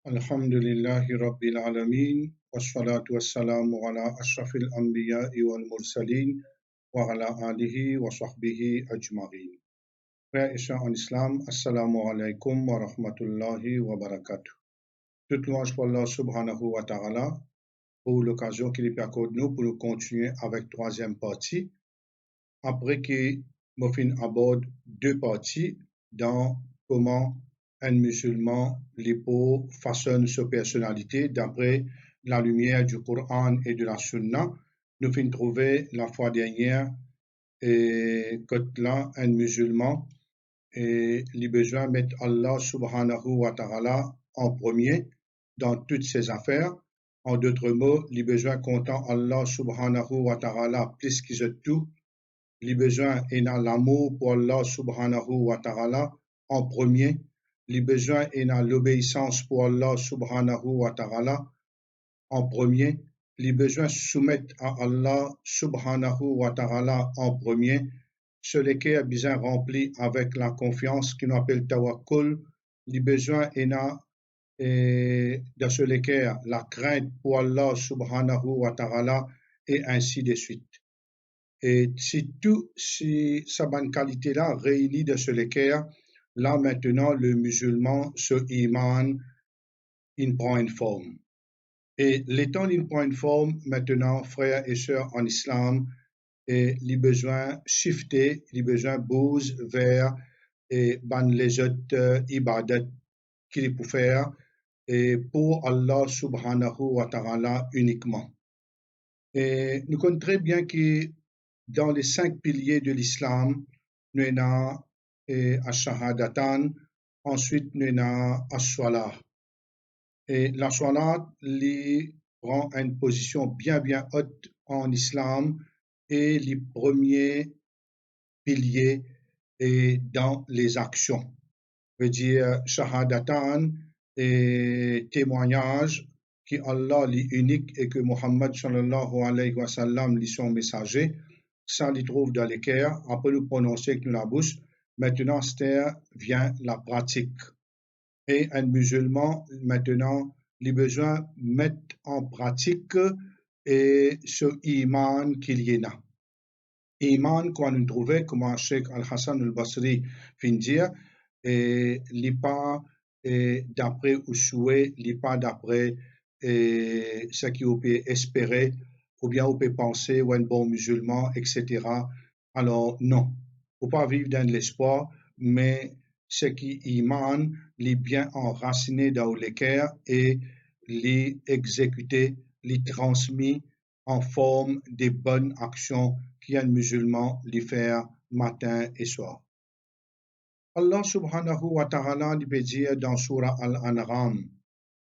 Alhamdulillahi Rabbil Alameen, wassalatu wassalamu ala ashrafil anbiya'i wal mursalin, wa ala alihi wa sahbihi ajma'in. Frères et sœurs en islam, assalamu alaikum wa rahmatullahi wa barakatuh. Toute louange pour Allah subhanahu wa ta'ala pour l'occasion qu'il nous accorde nous pour nous continuer avec troisième partie. Après que Mofin aborde deux parties dans comment un musulman lipo façonne sa personnalité d'après la lumière du Coran et de la Sunna. Nous finissons trouver la fois dernière que là, un musulman il a besoin de mettre Allah subhanahu wa ta'ala en premier dans toutes ses affaires. En d'autres mots, il a besoin de compter Allah subhanahu wa ta'ala plus qu'il tout. Il a besoin de l'amour pour Allah subhanahu wa ta'ala en premier. Il a besoin de l'obéissance pour Allah subhanahu wa ta'ala en premier. Il a besoin de soumettre à Allah subhanahu wa ta'ala en premier. Ce lesquels a besoin rempli avec la confiance qu'on appelle tawakkul. Il a besoin de ce lesquels la crainte pour Allah subhanahu wa ta'ala et ainsi de suite. Et si sa bonne qualité-là réunie de ce lesquels, là maintenant le musulman, ce iman, il prend une forme. Et l'étant il prend une forme, maintenant, frères et sœurs en islam, et il a besoin shifter, il a besoin bouger vers les autres ibadat qu'il peut faire et pour Allah subhanahu wa ta'ala uniquement. Et nous connaissons très bien que dans les 5 piliers de l'islam, nous avons Ash-Shahadatan, ensuite nous avons As-Salah. Et la Salat prend une position bien haute en islam et les premiers piliers dans les actions. Je veux dire, Shahadatan et témoignage que Allah est unique et que Muhammad sallallahu alayhi wa sallam est son messager. Ça, il trouve dans les cœurs, après le prononcer avec la bouche. Maintenant, vient la pratique. Et un musulman, maintenant, il a besoin de mettre en pratique ce iman qu'il y a. Iman qu'on nous trouvait, comme Cheikh Al-Hassan al-Basri vient dire, il n'est pas d'après ou souhait, il n'est pas d'après ce qu'on peut espérer, ou bien on peut penser ou un bon musulman, etc. Alors non, il ne faut pas vivre dans l'espoir, mais ce qui iman, les bien enraciné dans le cœur et les exécuter, les transmis en forme de bonnes actions qu'un musulman les faire matin et soir. Allah subhanahu wa ta'ala dit dire dans Surah Al-An'am,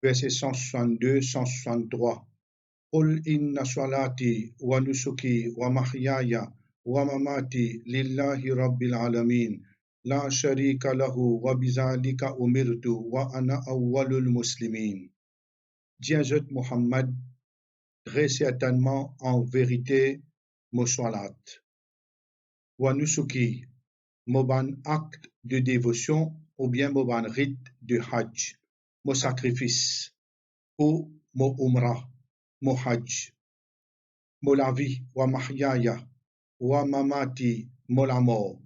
verset 162-163, قل إن صلاتي ونسكي ومحياي ومماتي لله رب العالمين لا شريك له وبذلك أمرت وأنا أول المسلمين. Dis Hazrat Muhammad, très certainement en vérité, mon salat, wa nusuki, mon acte de dévotion ou bien mon rite de hajj, mon sacrifice ou mon umrah, mon hajj, mon la vie, wa mahyaya, wa mamati, mon la mort,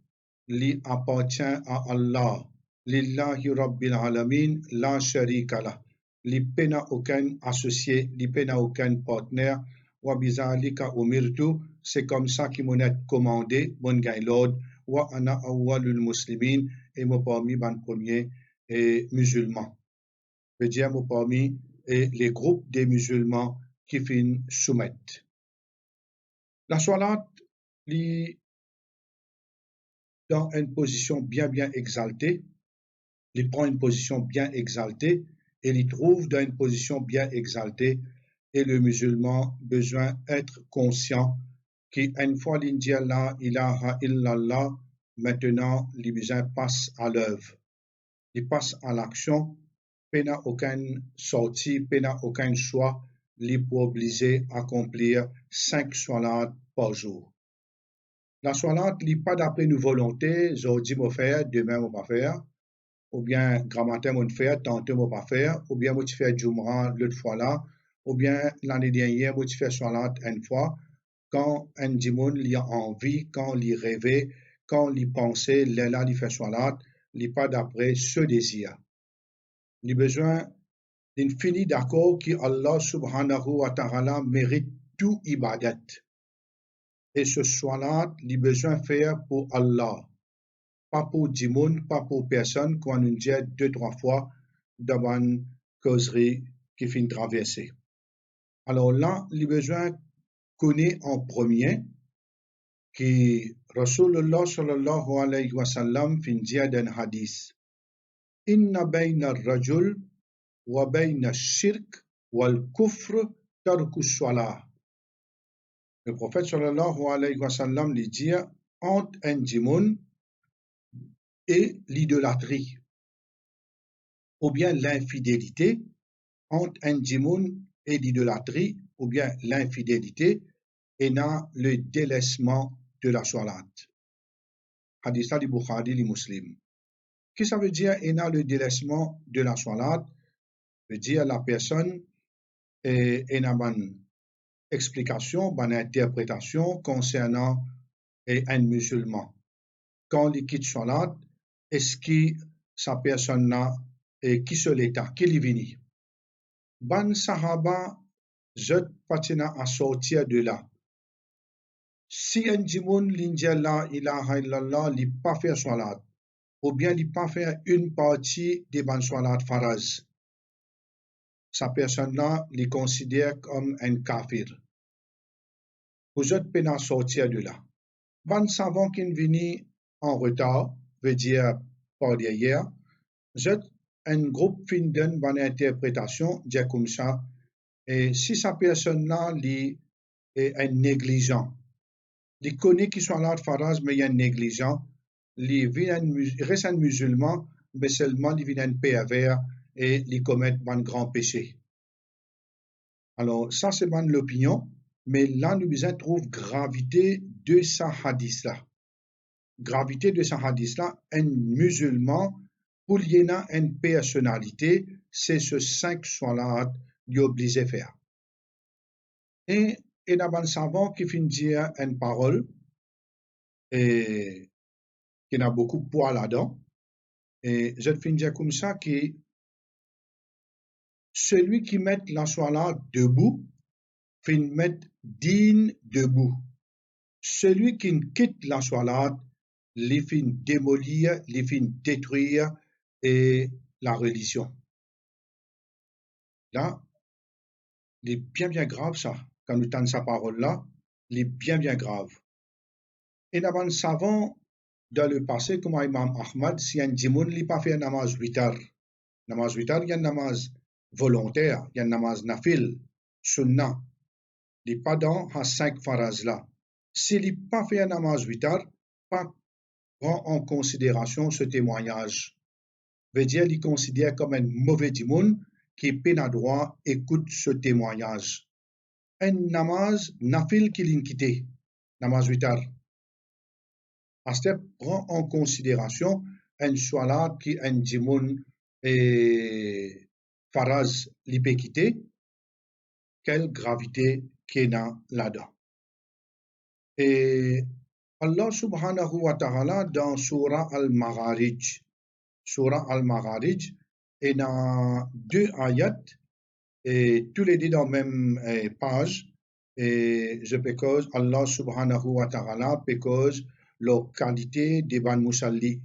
li appartient à Allah, lillahi rabbil alamin, la sharika lah. Li n'a aucun associé, li n'a aucun partenaire, wa bizalika umirtu, c'est comme ça qu'il m'en est commandé, mon gain l'ordre, wa ana awwalul muslimin, et mon parmi ban premier musulmans. Je veux dire, mon parmi les groupes des musulmans qui finissent soumettre. La salat, li dans une position bien exaltée, il prend une position bien exaltée et il trouve dans une position bien exaltée et le musulman besoin d'être conscient qu'une fois l'Indie la ilaha illallah, maintenant les besoin passe à l'œuvre. Il passe à l'action, il n'a aucune sortie, il n'a aucun choix, il est obligé d'accomplir 5 salats par jour. La salat n'est pas d'après nos volontés, aujourd'hui on va faire, demain on va faire. ou bien grand matin, on fait, tantôt, on pas faire, ou bien, on fait Jumra l'autre fois là, ou bien l'année dernière, on fait Salat une fois, quand un dimon li a envie, quand il rêvait, quand il pensait, là, il fait Salat, il pas d'après ce désir. Il a besoin d'infini d'accord que Allah subhanahu wa ta'ala mérite tout ibadat. Et ce Salat, il a besoin de faire pour Allah. Pas pour Dimoun, pas pour personne, qu'on nous dit deux, trois fois dans une causerie qui finit traverser. Alors là, il a besoin de connaître en premier que Rasulullah sallallahu alayhi wa sallam fin dit dans hadith Inna bayna rajul wa bayna shirk wal kufr tarku salah. Le prophète sallallahu alayhi wa sallam lui dit entre un djimoun et l'idolâtrie, ou bien l'infidélité, entre un djimoun et l'idolâtrie, ou bien l'infidélité, et dans le délaissement de la salat. Hadith du Bukhari, les musulmans. Qu'est-ce que ça veut dire, et dans le délaissement de la salat? Veut dire la personne est une explication, une interprétation concernant un musulman. Quand il quitte salat, est-ce que sa personne-là, qui se l'état, qui est venu? Ban sahaba, je patina à sortir de là. Si un djimoun l'india la ilaha illallah, il pas faire salat, ou bien il pas faire une partie des ban salat faraz, sa personne-là, il considère comme un kafir. Vous êtes peine sortir de là. Ban savant qui venu en retard, veut dire par derrière, j'ai un groupe fin d'une bonne interprétation, dit comme ça, et si sa personne-là est un négligent, il connaît qu'il soit là de faraz, mais il y a un négligent, il reste un musulman, mais seulement il vient un pervers et il commet un grand péché. Alors, ça c'est l'opinion, mais là nous trouve gravité de sa hadith-là. Gravité de sa hadith-là, un musulman, pour y avoir une personnalité, c'est ce 5 salat qu'il est obligé de faire. Et il y a un savant qui finit dire une parole et qui a beaucoup de poids là-dedans. Et je finis dire comme ça que celui qui met la salat debout, finit mettre digne debout. Celui qui quitte la salat, les fin démolir, les fin détruire et la religion. Là, il est bien grave ça. Quand nous entendons sa parole-là, il est bien grave. Et nous avons savant dans le passé, comme Imam Ahmad, si un djimoun n'a pas fait un namaz 8 heures, namaz 8 heures, il y a un namaz volontaire, il y a un namaz nafil, sunnah, il n'est pas dans les 5 faraz là. S'il n'a pas fait un namaz 8 heures, pas prend en considération ce témoignage. Veut dire qu'il considère comme un mauvais djimoun qui peine à droit écoute ce témoignage. Un namaz nafil qui l'a quitté, namaz 8 heures. Astep prend en considération un salat qui un djimoun et faraz l'ipé quitté, quelle gravité qu'il y a là-dedans. Et Allah subhanahu wa ta'ala dans Surah Al-Magharij, et dans 2 ayats, et tous les deux dans la même page, et je pécose Allah subhanahu wa ta'ala pécose la qualité de ban musalli.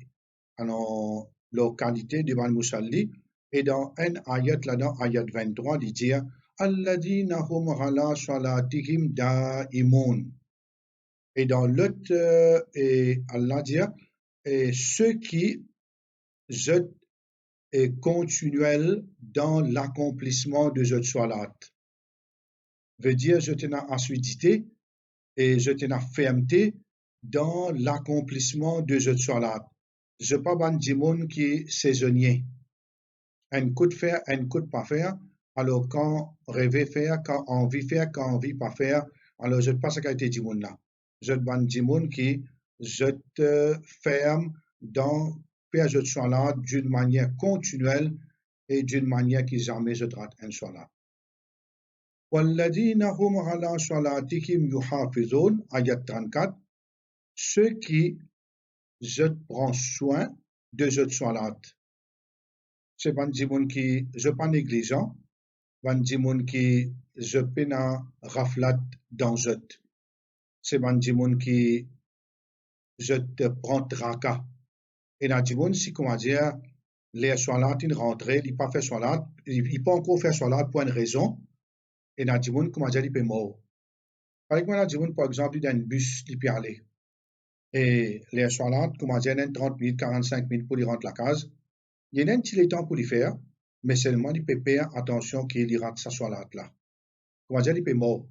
Alors, la qualité de ban musalli, et dans un ayat là-dedans, ayat 23, il dit Alladina hum ala salatihim da'imun. Et dans l'autre, Allah dit ceux qui jetent est continuel dans l'accomplissement de cette salat. Veut dire, je tenais assiduité et je tenais fermeté dans l'accomplissement de cette salat. Je pas ban djimoun qui est saisonnier. Un coup de faire, un coup de pas faire. Alors, quand rêver faire, quand envie faire, quand envie pas faire, alors je ne sais pas ce qu'a été djimoun là. Je ban djimoun qui je te ferme dans faire cette salat d'une manière continuelle et d'une manière qui jamais se rate un salat. وَالَّذِينَ هُمْ عَلَى صَلَاتِهِمْ يُحَافِظُونَ, ayat 34, ceux qui je prends soin de cette salat. C'est pas des gens qui je pas négligent, pas des gens qui je pena raflat dans cette. C'est pas des gens qui je te prends tracas. Et dans des gens si comment dire les salat ils rentrent, ils pas fait salat, ils pas encore fait salat pour une raison. Et dans des gens comment dire ils peuvent mort. Par exemple, par exemple, dans un bus, il peut aller. Et les salat, comment dire, 30 minutes, 45 minutes pour y rentrer la case. Il y a un petit temps pour y faire, mais seulement il peut faire attention qu'il rentre sa salat là. Comment dire, il peut mort.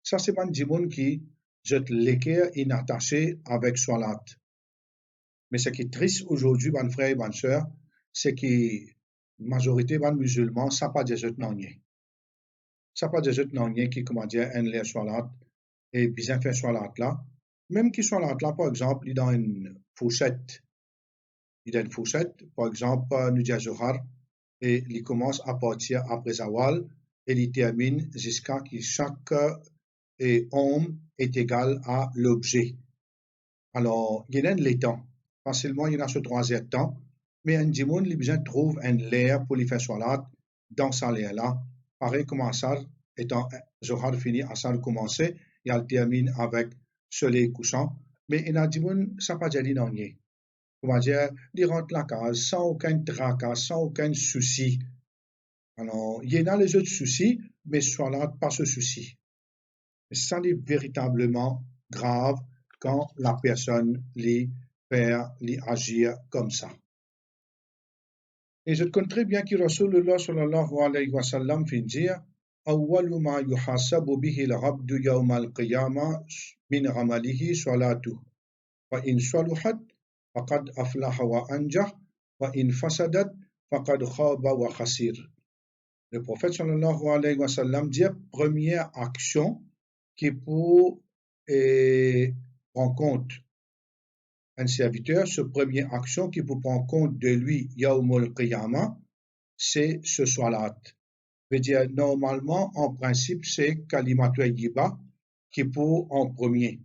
Ça, c'est pas des gens qui jettent l'équerre inattaché avec salat. Mais ce qui est triste aujourd'hui, mes frères et mes sœurs, c'est que la majorité des musulmans, ça pas des jettes non ça pas des jettes non qui, comment dire, un les salat et bien faire salat là. Même qui salat là, par exemple, il est dans une fourchette. Il y a une fourchette, par exemple, nous disons Zohar, et il commence à partir après Zawal, et il termine jusqu'à ce que chaque homme est égal à l'objet. Alors, il y a les temps. Facilement, il y a ce troisième temps, mais un dimon, il besoin trouve un l'air pour lui faire salat dans sa l'air là. Pareil comme Assar, étant Zohar fini, Assar commencé, et elle termine avec soleil couchant. Mais il y a dimon, ça pas déjà dit non. Comment dire, il rentre la case sans aucun tracas, sans aucun souci. Alors, il y a les autres soucis, mais salat pas ce souci. Ça est véritablement grave quand la personne les fait agir comme ça. Et je connais très bien que Rasulullah sallallahu alayhi wa sallam fait dire أول ما يحاسب به العبد يوم القيامة من عمله صلاته فإن صلحت فقد أفلح وأنجح وإن فسدت فقد خاب وخسر. Le prophète sallallahu alayhi wa sallam dit première action qui pour prendre compte un serviteur, ce première action qui pour prendre compte de lui Yawmul Qiyamah, c'est ce salat. Veut dire normalement en principe c'est Kalimatul Yiba qui pour en premier.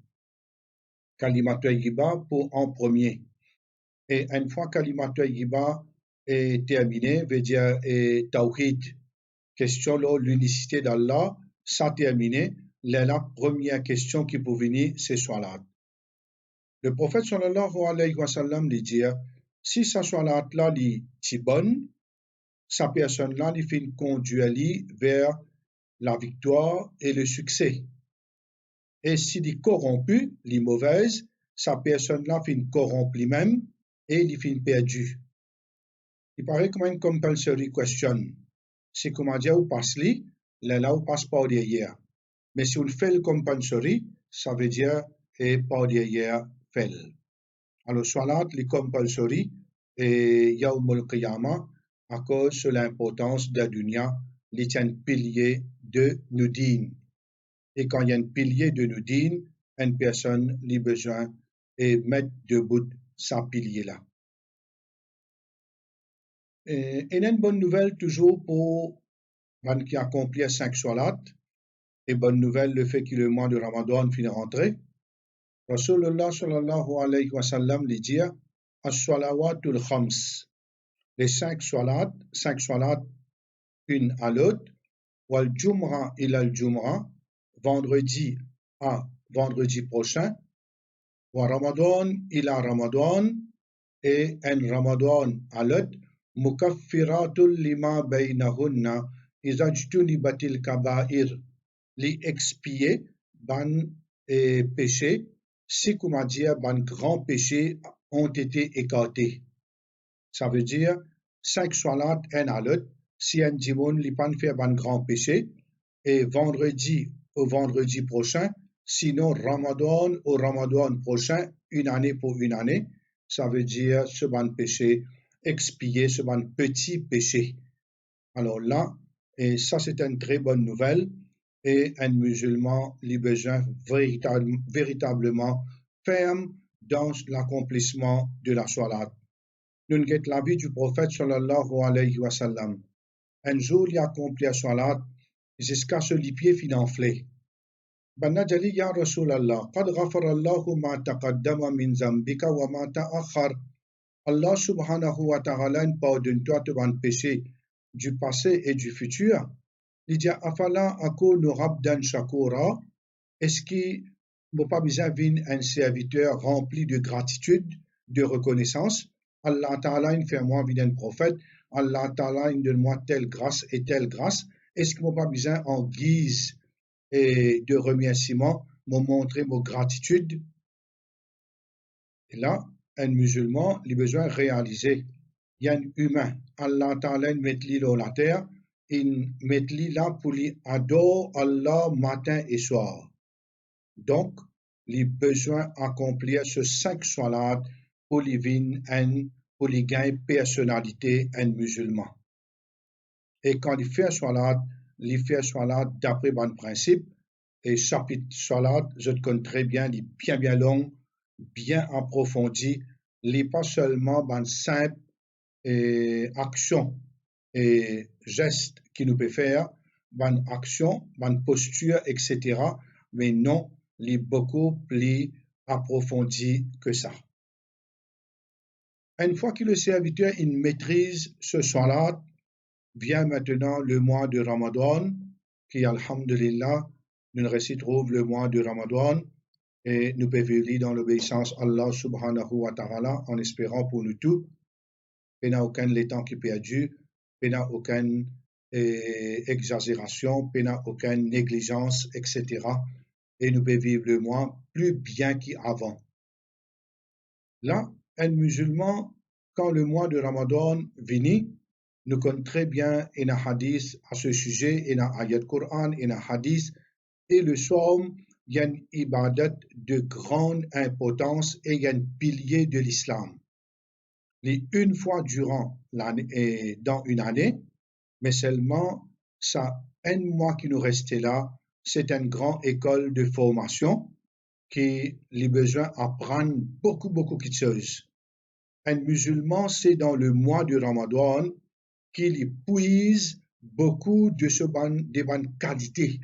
Kalimatul Yiba pour en premier. Et une fois Kalimatul Yiba est terminé, veut dire Tawhid, question de l'unicité d'Allah, ça terminé. La première question qui peut venir, c'est salat. Le prophète sallallahu alayhi wa sallam lui dit, si sa salat là est bonne, sa personne là il fait conduire vers la victoire et le succès. Et s'il est corrompu, il est mauvaise, sa personne là fait corrompu lui-même et il fait perdu. Il paraît comme une compulsory question. C'est comment dire, ou passe là ou passe par derrière. Mais si on fait le compulsory, ça veut dire et par derrière fait. Alors, salat, le compulsory, et Yawmul Qiyamah, à cause de l'importance de la dunya, il y a un pilier de Nudin. Et quand il y a un pilier de Nudin, une personne a besoin de mettre debout sa pilier là. Et une bonne nouvelle toujours pour ceux qui accomplissent 5 salats. Et bonne nouvelle, le fait que le mois de Ramadan finit rentré. Rasulullah sallallahu alayhi wa sallam lui dit As-salawatul khams, les 5 salats, une à l'autre, wal jumra ila al jumra, vendredi à vendredi prochain, wa ramadan ila ramadan, et un ramadan à l'autre, mukaffiratul lima baynahunna, iza jtunibatil kaba'ir, li expier ban péché, si comment dire, ban grands péchés ont été écartés. Ça veut dire 5 salats un à l'autre. Si un dimanche li pas fait ban grand péché et vendredi au vendredi prochain, sinon Ramadan au Ramadan prochain, une année pour une année, ça veut dire ce ban péché expier ce ban petit péché. Alors là, et ça c'est une très bonne nouvelle. Et un musulman a besoin véritablement ferme dans l'accomplissement de la salat. nous avons la vie du prophète sallallahu alayhi wa sallam. Un jour, il a accompli la salat jusqu'à ce que les pieds finissent enflés. Banna jali ya Rasulallah, qad ghafarallahu ma taqaddama min zambika wa ma ta'akhar. Allah subhanahu wa ta'ala pardonne-toi tes péchés du passé et du futur. Il dit afala akunu rabdan shakura. Est-ce qu'il n'a pas besoin d'un serviteur rempli de gratitude, de reconnaissance? Allah ta'ala fait moi un prophète. Allah ta'ala donne-moi telle grâce et telle grâce. Est-ce qu'il n'a pas besoin en guise et de remerciement, me montrer ma gratitude? Et là, un musulman, il a besoin de réaliser. Il y a un humain, Allah Ta'ala met lui dans la terre, il met lui là pour lui adorer Allah matin et soir. Donc, il a besoin d'accomplir ce 5 salats pour lui pour lui gagner personnalité un musulman. Et quand il fait salat d'après un principe, et chapitre salat, je te connais très bien, il est bien long, bien approfondi, il n'est pas seulement une simple action et geste qu'il nous peut faire, une action, une posture, etc. Mais non, il est beaucoup plus approfondi que ça. Une fois que le serviteur il maîtrise ce salat, vient maintenant le mois de Ramadan, qui, alhamdulillah, nous récitons le mois de Ramadan et nous pouvons vivre dans l'obéissance à Allah subhanahu wa ta'ala en espérant pour nous tous. Il n'y a aucun temps qui est perdu, il n'y a aucune exagération, il n'y a aucune négligence, etc. Et nous pouvons vivre le mois plus bien qu'avant. Là, un musulman, quand le mois de Ramadan vient, nous connaissons très bien un hadith à ce sujet, un ayat Coran, un hadith, et le somme, il y a une ibadat de grande importance et il y a un pilier de l'islam. Une fois durant l'année, dans une année, mais seulement ça, un mois qui nous restait là, c'est une grande école de formation qui a besoin d'apprendre beaucoup de choses. Un musulman, c'est dans le mois de Ramadan qu'il puise beaucoup de bonnes qualités,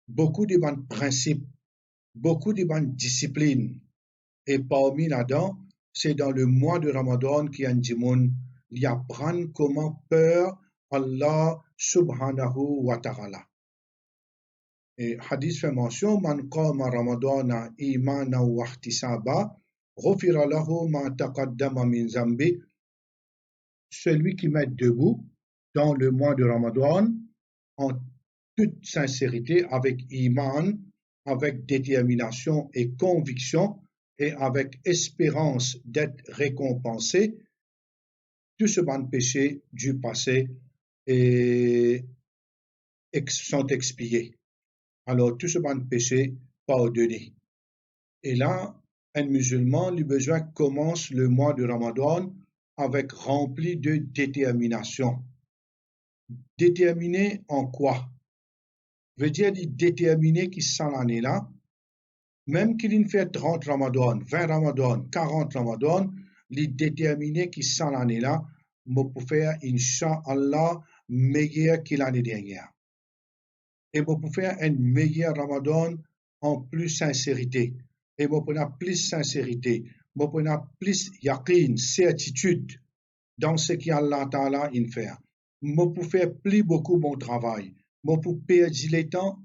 beaucoup de bonnes principes, beaucoup de bonnes disciplines. Et parmi là-dedans, c'est dans le mois de Ramadan qu'il y a un djimoun, il apprend comment peur Allah subhanahu wa ta'ala. Et hadith fait mention, man qama ramadana imana wa ihtisaba, ghufira lahu ma taqaddama min zambi. Celui qui met debout dans le mois de Ramadan en toute sincérité, avec iman, avec détermination et conviction, et avec espérance d'être récompensé, tous ces bons péchés du passé sont expiés. Alors, tous ces bons péchés pardonnés. Et là, un musulman, le besoin commence le mois de Ramadan avec rempli de détermination. Déterminé en quoi? Veut dire déterminé qui sent l'année-là, même qu'il fait 30 Ramadan, 20 Ramadan, 40 Ramadan, il déterminé qui sent l'année-là, pour faire, Inch'Allah, meilleur que l'année dernière. Et pour faire un meilleur Ramadan en plus sincérité. Et pour plus sincérité, pour plus yaqin, certitude dans ce qu'Allah Ta'ala fait. Pour faire plus beaucoup bon travail. Pour perdre le temps,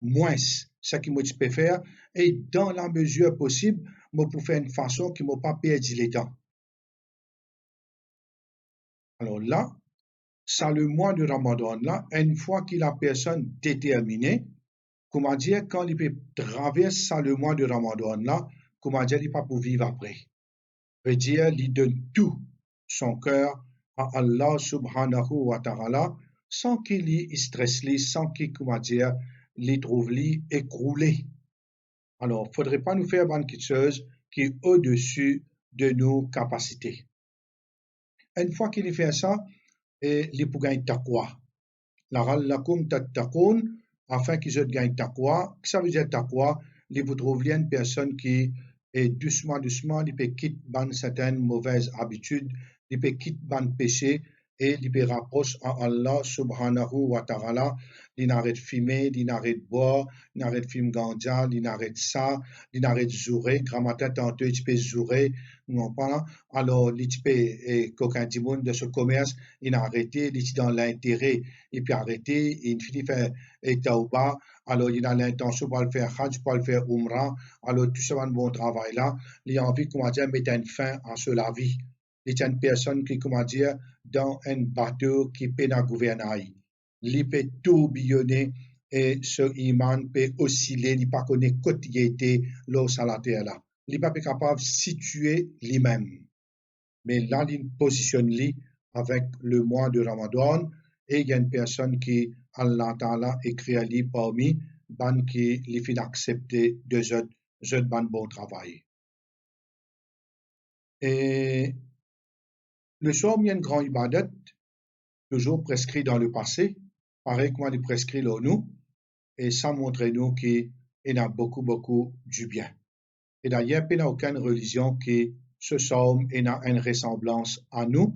moins ce que je peux faire. Et dans la mesure possible, pour faire une façon qui ne m'a pas perdu le temps. Alors là, c'est le mois de Ramadan là, une fois que la personne déterminée, comment dire, quand il peut traverser le mois de Ramadan là, comment dire, il ne peut pas vivre après. Veut dire, il donne tout son cœur à Allah subhanahu wa ta'ala, sans qu'il y stresse, sans qu'il, comment dire, les trouve écroulé. Alors, il ne faudrait pas nous faire quelque chose qui est au-dessus de nos capacités. Une fois qu'il fait ça, il peut gagner taqwa. La'allakum tattaqun, afin qu'ils gagnent taqwa. Ça veut dire taqwa, il vous trouve une personne qui et doucement, doucement, il peut quitter certaines mauvaises habitudes, il peut quitter péché et il peut rapprocher à Allah subhanahu wa ta'ala, il n'arrête de fumer, il n'arrête de boire, il n'arrête de fumer ganja, il n'arrête ça, il n'arrête de jouer, grammatin tantôt il peut jouer, non pas, alors il peut, qu'aucun monde de ce commerce, il a arrêté, il est dans l'intérêt, il peut arrêter, il finit faire tauba, alors il a l'intention pour le faire hajj, pour le faire umrah, alors tout ce bon travail là, il a envie, comment dire, mettre une fin à cela vie. Il y a une personne qui, comment dire, dans un bateau qui peut dans gouvernail. Il peut tourbillonner et ce iman peut osciller, il pas connaît quotidien l'eau sur la terre là. Il n'est pas capable de situer lui-même. Mais là, il positionne lui avec le mois de Ramadan et il y a une personne qui, Allah Ta'ala, écrit à lui parmi, ban qui lui fait accepter de ce bon travail. Et le somme, il y a une grande ibadat, toujours prescrit dans le passé, pareil comme il est prescrit là nous, et ça montre nous qu'il y a beaucoup, beaucoup du bien. Et d'ailleurs, il n'y a aucune religion qui ce somme a une ressemblance à nous,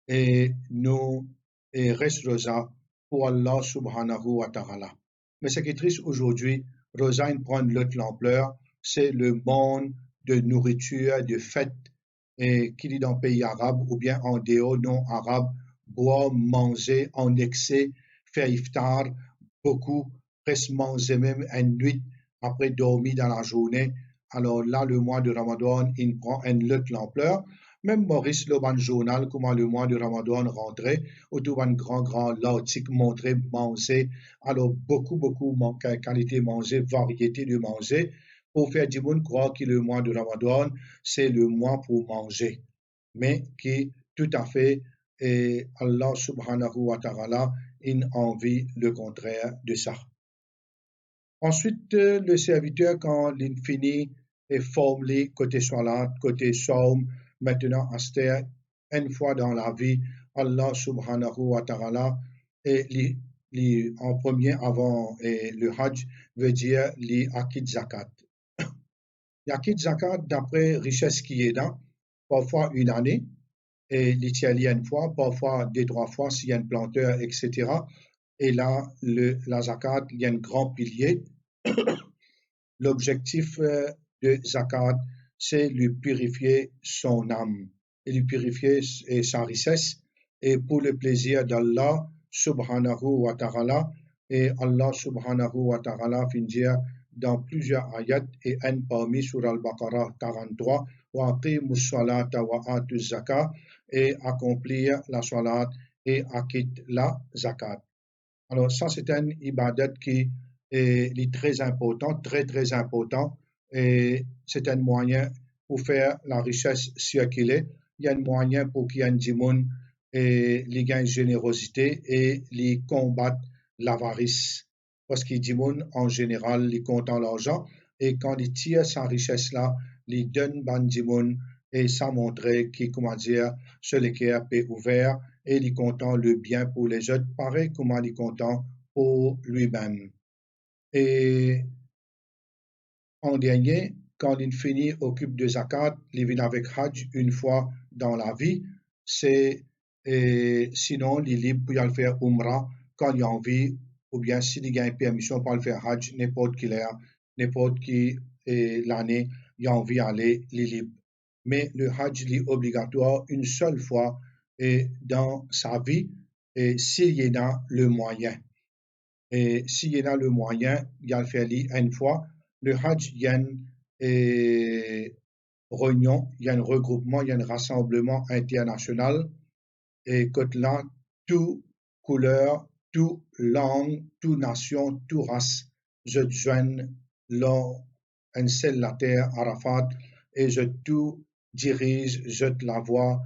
et nous reste rosa pour Allah subhanahu wa ta'ala. Mais ce qui est triste aujourd'hui, rosa prend l'autre ampleur, c'est le monde de nourriture, de fêtes, et qu'il est dans le pays arabe ou bien en dehors non arabe, boire, manger en excès, faire iftar, beaucoup, presque manger même une nuit après dormir dans la journée. Alors là, le mois de Ramadan, il prend une autre ampleur. Même Maurice, le journal, comment le mois de Ramadan rentrait, autour d'un grand l'article montrait manger. Alors, beaucoup, qualité manger, variété de manger, pour faire du monde croire que le mois de Ramadan, c'est le mois pour manger. Mais qui, tout à fait, et Allah subhanahu wa ta'ala, il envie le contraire de ça. Ensuite, le serviteur, quand il finit, est formé côté salat, côté saum, maintenant, aster, une fois dans la vie, Allah subhanahu wa ta'ala, et en premier avant le hajj, veut dire li akid zakat. Yakid zakat, d'après richesse qui est là, parfois une année, et l'Italie une fois, parfois deux, trois fois s'il y a un planteur, etc. Et là, la zakat, il y a un grand pilier. L'objectif de zakat, c'est lui purifier son âme et lui purifier sa richesse et pour le plaisir d'Allah subhanahu wa ta'ala. Et Allah subhanahu wa ta'ala finit dire dans plusieurs ayats et un parmi sur Al-Baqarah 43 wa aqimus salata wa atuz zakat et accomplir la salat et acquitte la zakat. Alors ça c'est un ibadat qui est très important, très important et c'est un moyen pour faire la richesse circuler. Il y a un moyen pour qu'il y ait un dimoun et les gains de générosité et les combattre l'avarice. Parce qu'il dimoun en général, les comptent l'argent et quand il tire sa richesse là, il donne ban dimoun et ça montrait qu'il, comment dire, ce cœur est ouvert et il content le bien pour les autres, pareil comment il content pour lui-même. Et en dernier, quand il finit occupe de zakat, il vient avec hajj une fois dans la vie, c'est sinon il est libre pour le faire umrah quand il a envie, ou bien s'il a une permission pour le faire hajj, n'importe qui l'année, il a envie d'aller, il est libre. Mais le hajj est obligatoire une seule fois dans sa vie, et s'il y en a le moyen. Et s'il y en a le moyen, il y a le faire une fois. Le hajj, il y a une réunion, il y a un regroupement, il y a un rassemblement international. Et que là, toute couleur, toute langue, toute nation, toute race, je joigne là, un seul la terre, Arafat, et je tout dirige, je la voix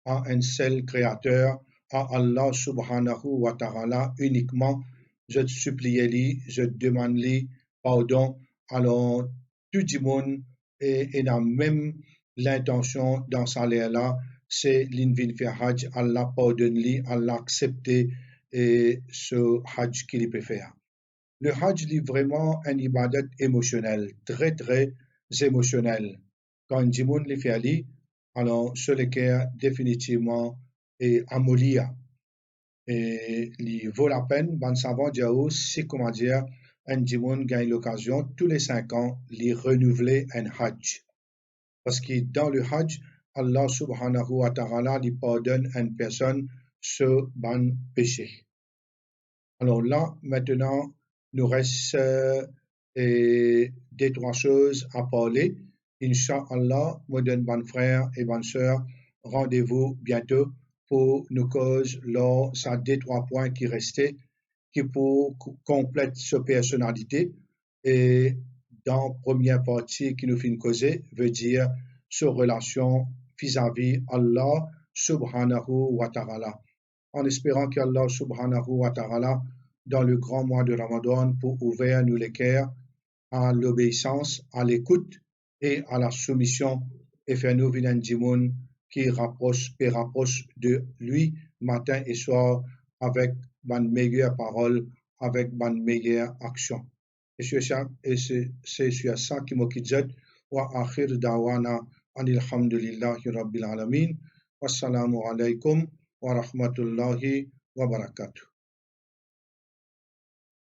à un seul créateur, à Allah subhanahu wa ta'ala uniquement. Je te supplie, lui, je te demande lui pardon. Alors, tout le monde est dans même l'intention dans sa là, c'est l'invin faire hajj, Allah pardonne lui, Allah accepte ce hajj qu'il peut faire. Le hajj est vraiment un ibadat émotionnel, très émotionnels. Quand un monde les fait aller, alors ce lequel définitivement est amolia. Et il vaut la peine, ban savant diao, c'est comment dire, un monde gagne l'occasion tous les 5 ans, de renouveler un hajj. Parce que dans le hajj, Allah subhanahu wa ta'ala lui pardonne à une personne ce ban péché. Alors là, maintenant, nous reste des 3 choses à parler. Inch'Allah, moderne bonne frères et bonnes sœurs, rendez-vous bientôt pour nous causer lors ça des 3 points qui restaient, qui pour complète sa personnalité. Et dans la première partie qui nous fait une causer, veut dire sa relation vis-à-vis Allah subhanahu wa ta'ala. En espérant qu'Allah subhanahu wa ta'ala, dans le grand mois de Ramadan, pour ouvrir nous les cœurs à l'obéissance, à l'écoute et à la soumission, et faire nous vivre un dimoun qui rapproche de lui matin et soir avec une meilleure parole, avec une meilleure action. Et c'est sur ça qui m'a dit, wa akhir dawana anilhamdulillahi rabbil alamin. Wassalamu alaikum wa rahmatullahi wa barakatuh.